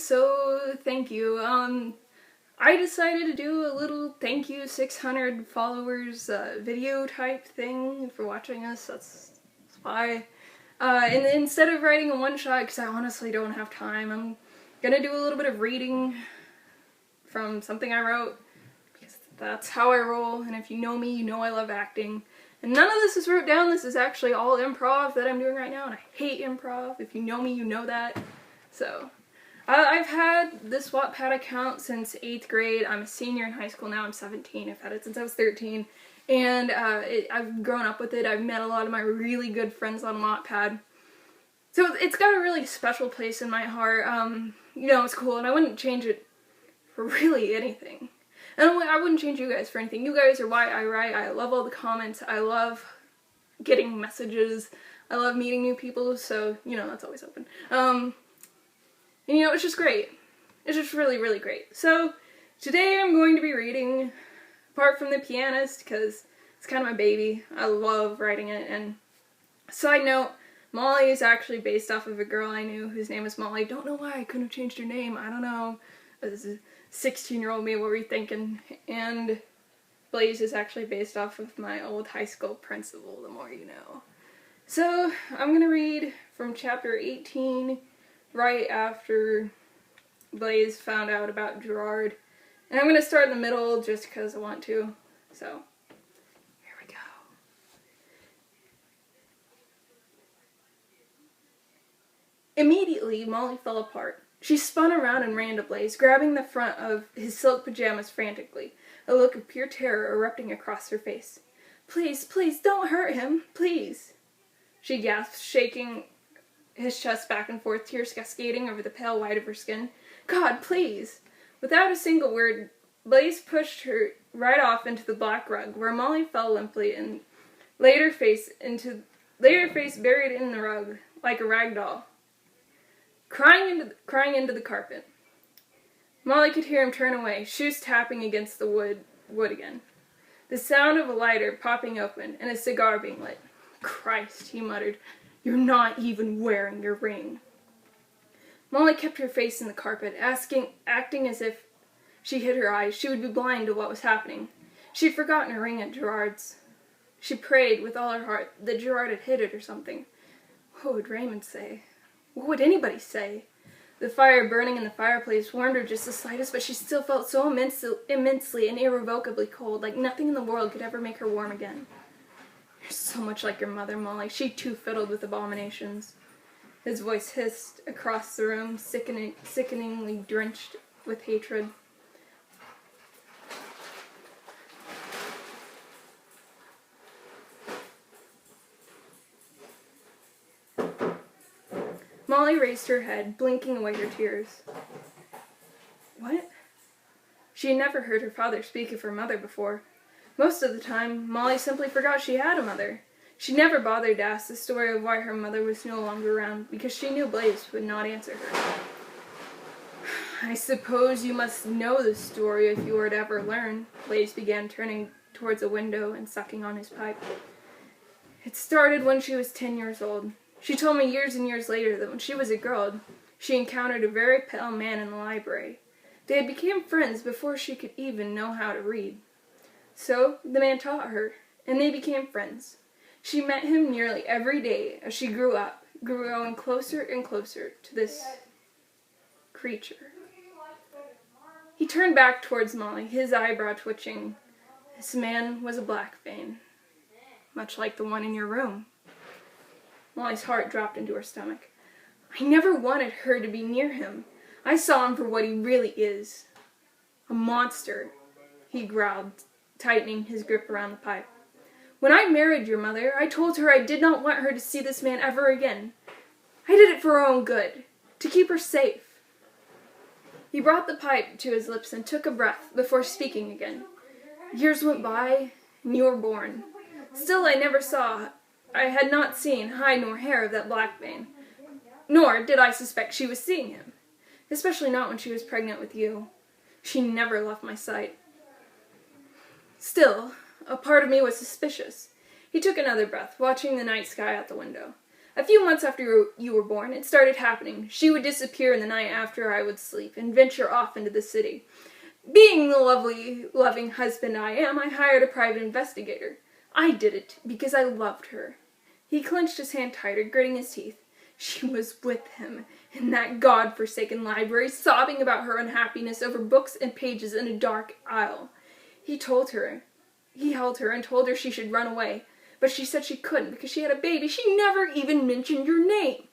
so thank you. I decided to do a little thank you 600 followers video type thing for watching us. That's why. And instead of writing a one-shot, because I honestly don't have time, I'm gonna do a little bit of reading from something I wrote, because that's how I roll, and if you know me, you know I love acting. And none of this is wrote down, this is actually all improv that I'm doing right now, and I hate improv. If you know me, you know that. So, I've had this Wattpad account since 8th grade. I'm a senior in high school now. I'm 17. I've had it since I was 13. And I've grown up with it. I've met a lot of my really good friends on Wattpad. So it's got a really special place in my heart. You know, it's cool, and I wouldn't change it for really anything. And I wouldn't change you guys for anything. You guys are why I write. I love all the comments. I love getting messages. I love meeting new people, so, you know, that's always open. And, you know, it's just great. It's just really, really great. So, today I'm going to be reading, apart from The Pianist, because it's kind of my baby. I love writing it, and side note, Molly is actually based off of a girl I knew whose name was Molly. Don't know why I couldn't have changed her name. I don't know. This is 16-year-old me, what were you thinking? And Blaze is actually based off of my old high school principal, the more you know. So, I'm going to read from chapter 18, right after Blaze found out about Gerard. And I'm going to start in the middle just because I want to. So, here we go. Immediately, Molly fell apart. She spun around and ran to Blaze, grabbing the front of his silk pajamas frantically, a look of pure terror erupting across her face. "Please, please, don't hurt him, please," she gasped, shaking his chest back and forth, tears cascading over the pale white of her skin. "God, please!" Without a single word, Blaze pushed her right off into the black rug, where Molly fell limply and laid her face buried in the rug, like a rag doll, crying into the carpet. Molly could hear him turn away, shoes tapping against the wood again. The sound of a lighter popping open and a cigar being lit. "Christ," he muttered, "you're not even wearing your ring." Molly kept her face in the carpet, acting as if she hid her eyes. She would be blind to what was happening. She had forgotten her ring at Gerard's. She prayed with all her heart that Gerard had hid it or something. What would Raymond say? What would anybody say? The fire burning in the fireplace warmed her just the slightest, but she still felt so immensely and irrevocably cold, like nothing in the world could ever make her warm again. "You're so much like your mother, Molly. She too fiddled with abominations." His voice hissed across the room, sickeningly drenched with hatred. Molly raised her head, blinking away her tears. What? She had never heard her father speak of her mother before. Most of the time, Molly simply forgot she had a mother. She never bothered to ask the story of why her mother was no longer around, because she knew Blaze would not answer her. "I suppose you must know the story if you were to ever learn," Blaze began, turning towards a window and sucking on his pipe. "It started when she was 10 years old. She told me years and years later that when she was a girl, she encountered a very pale man in the library. They had become friends before she could even know how to read. So, the man taught her, and they became friends. She met him nearly every day as she grew up, growing closer and closer to this creature." He turned back towards Molly, his eyebrow twitching. "This man was a black vein, much like the one in your room." Molly's heart dropped into her stomach. "I never wanted her to be near him. I saw him for what he really is. A monster," he growled, tightening his grip around the pipe. "When I married your mother, I told her I did not want her to see this man ever again. I did it for her own good, to keep her safe." He brought the pipe to his lips and took a breath before speaking again. "Years went by, and you were born. Still I had not seen hide nor hair of that black vein, nor did I suspect she was seeing him, especially not when she was pregnant with you. She never left my sight. Still, a part of me was suspicious." He took another breath, watching the night sky out the window. A few months after you were born, it started happening. She would disappear in the night after I would sleep and venture off into the city. Being the lovely, loving husband I am, I hired a private investigator. I did it because I loved her." He clenched his hand tighter, gritting his teeth. She was with him in that God-forsaken library, sobbing about her unhappiness over books and pages in a dark aisle. He held her and told her she should run away, but she said she couldn't because she had a baby. She never even mentioned your name,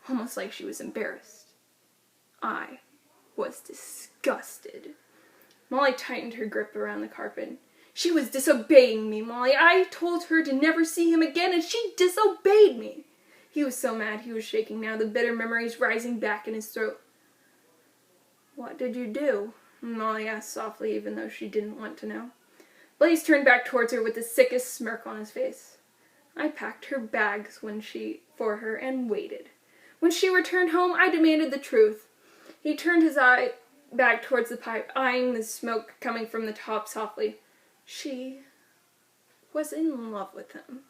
almost like she was embarrassed. I was disgusted. Molly tightened her grip around the carpet. "She was disobeying me, Molly. I told her to never see him again, and she disobeyed me." He was so mad he was shaking now, the bitter memories rising back in his throat. "What did you do?" Molly asked softly, even though she didn't want to know. Blaze turned back towards her with the sickest smirk on his face. "I packed her bags for her and waited. When she returned home, I demanded the truth." He turned his eye back towards the pipe, eyeing the smoke coming from the top softly. "She was in love with him."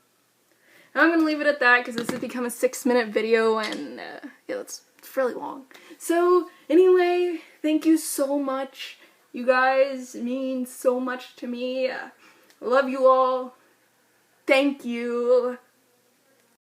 I'm going to leave it at that because this has become a 6-minute video and yeah, it's really long. So anyway, thank you so much. You guys mean so much to me. I love you all. Thank you.